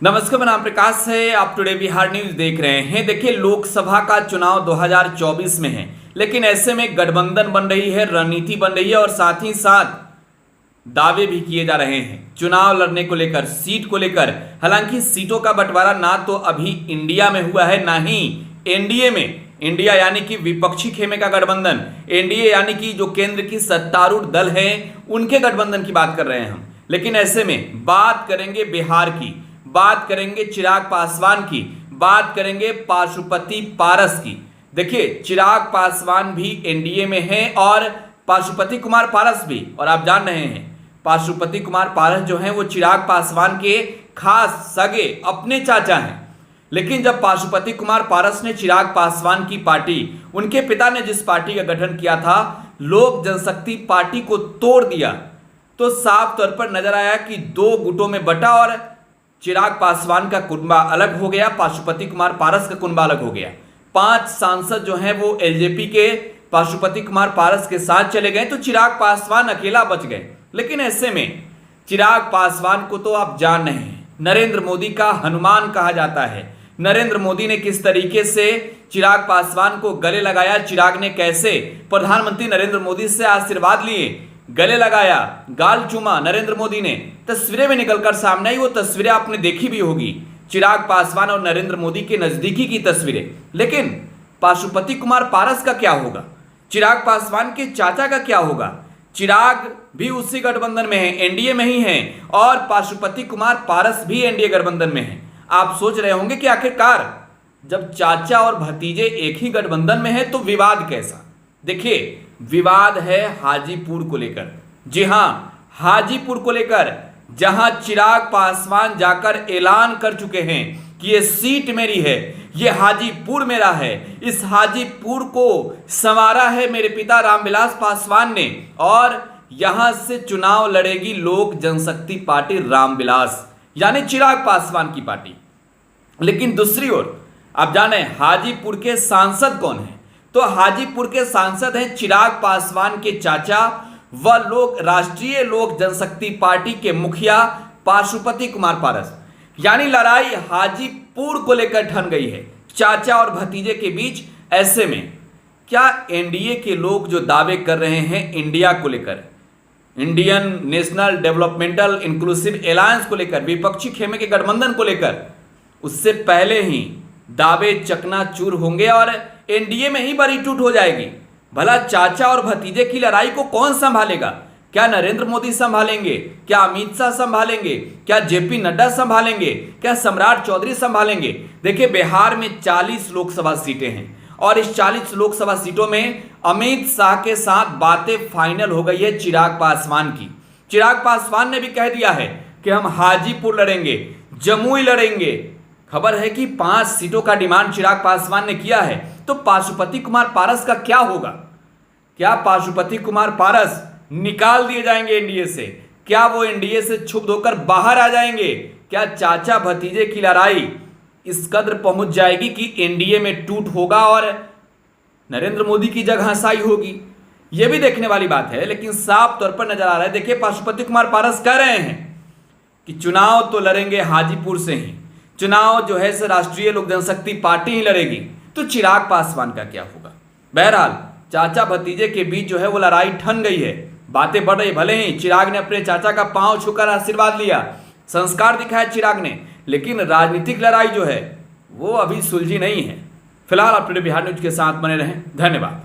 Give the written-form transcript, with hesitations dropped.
नमस्कार, मेरा नाम प्रकाश है। आप टुडे बिहार न्यूज देख रहे हैं। देखिए, लोकसभा का चुनाव 2024 में है, लेकिन ऐसे में गठबंधन बन रही है, रणनीति बन रही है और साथ ही साथ दावे भी किए जा रहे हैं चुनाव लड़ने को लेकर, सीट को लेकर। हालांकि सीटों का बंटवारा ना तो अभी इंडिया में हुआ है, ना ही एनडीए में। इंडिया यानी कि विपक्षी खेमे का गठबंधन, एनडीए यानी कि जो केंद्र की सत्तारूढ़ दल है उनके गठबंधन की बात कर रहे हैं हम। लेकिन ऐसे में बात करेंगे बिहार की, बात करेंगे चिराग पासवान की, बात करेंगे पाशुपति पारस की। देखिए, चिराग पासवान भी एनडीए में हैं और पाशुपति कुमार पारस भी। और आप जान रहे हैं, पाशुपति कुमार पारस जो हैं वो चिराग पासवान के खास सगे अपने चाचा हैं। लेकिन जब पाशुपति कुमार पारस ने चिराग पासवान की पार्टी, उनके पिता ने जिस पार्टी का गठन किया था, लोक जनशक्ति पार्टी को तोड़ दिया, तो साफ तौर पर नजर आया कि दो गुटों में बटा और चिराग पासवान का कुनबा अलग हो गया, पाशुपति कुमार पारस का कुनबा अलग हो गया। 5 सांसद जो हैं वो एलजेपी के पाशुपति कुमार पारस के साथ चले गए, तो चिराग पासवान अकेला बच गए। लेकिन ऐसे में चिराग पासवान को तो आप जान रहे हैं, नरेंद्र मोदी का हनुमान कहा जाता है। नरेंद्र मोदी ने किस तरीके से चिराग पासवान को गले लगाया, चिराग ने कैसे प्रधानमंत्री नरेंद्र मोदी से आशीर्वाद लिए, गले लगाया, गाल चूमा नरेंद्र मोदी ने, तस्वीरें में निकलकर सामने आई। वो तस्वीरें आपने देखी भी होगी, चिराग पासवान और नरेंद्र मोदी के नजदीकी की तस्वीरें। लेकिन पाशुपति कुमार पारस का क्या होगा, चिराग पासवान के चाचा का क्या होगा? चिराग भी उसी गठबंधन में है, एनडीए में ही है, और पाशुपति कुमार पारस भी एनडीए गठबंधन में है। आप सोच रहे होंगे कि आखिरकार जब चाचा और भतीजे एक ही गठबंधन में है तो विवाद कैसा? देखिए, विवाद है हाजीपुर को लेकर। जी हां, हाजीपुर को लेकर, जहां चिराग पासवान जाकर ऐलान कर चुके हैं कि ये सीट मेरी है, ये हाजीपुर मेरा है। इस हाजीपुर को संवारा है मेरे पिता रामविलास पासवान ने, और यहां से चुनाव लड़ेगी लोक जनशक्ति पार्टी रामविलास, यानी चिराग पासवान की पार्टी। लेकिन दूसरी ओर आप जाने हाजीपुर के सांसद कौन है? तो हाजीपुर के सांसद हैं चिराग पासवान के चाचा व राष्ट्रीय लोक जनशक्ति पार्टी के मुखिया पाशुपति कुमार पारस। यानी लड़ाई हाजीपुर को लेकर ठन गई है, चाचा और भतीजे के बीच। ऐसे में क्या एनडीए के लोग जो दावे कर रहे हैं इंडिया को लेकर, Indian national developmental inclusive alliance को लेकर, विपक्षी खेमे के गठबंधन को लेकर, उससे पहले ही दावे चकनाचूर होंगे और एनडीए में ही बड़ी टूट हो जाएगी। भला चाचा और भतीजे की लड़ाई को कौन संभालेगा? क्या नरेंद्र मोदी संभालेंगे? क्या अमित शाह संभालेंगे? क्या जेपी नड्डा संभालेंगे? क्या सम्राट चौधरी संभालेंगे? देखिए, बिहार में 40 लोकसभा सीटें हैं और इस 40 लोकसभा सीटों में अमित शाह के साथ बातें फाइनल हो गई है चिराग पासवान की। चिराग पासवान ने भी कह दिया है कि हम हाजीपुर लड़ेंगे, जमुई लड़ेंगे। खबर है कि 5 सीटों का डिमांड चिराग पासवान ने किया है। तो पाशुपति कुमार पारस का क्या होगा? क्या पाशुपति कुमार पारस निकाल दिए जाएंगे एनडीए से? क्या वो एनडीए से छुप होकर बाहर आ जाएंगे? क्या चाचा भतीजे की लड़ाई इस कदर पहुंच जाएगी कि एनडीए में टूट होगा और नरेंद्र मोदी की जगहसाई होगी? यह भी देखने वाली बात है। लेकिन साफ तौर पर नजर आ रहा है, देखिए, पाशुपति कुमार पारस कह रहे हैं कि चुनाव तो लड़ेंगे हाजीपुर से ही, चुनाव जो है से राष्ट्रीय लोक जनशक्ति पार्टी ही लड़ेगी। तो चिराग पासवान का क्या होगा? बहरहाल चाचा भतीजे के बीच जो है वो लड़ाई ठन गई है, बातें बढ़ रही। भले ही चिराग ने अपने चाचा का पांव छूकर आशीर्वाद लिया, संस्कार दिखाया चिराग ने, लेकिन राजनीतिक लड़ाई जो है वो अभी सुलझी नहीं है। फिलहाल आप टुडे बिहार न्यूज के साथ बने रहें। धन्यवाद।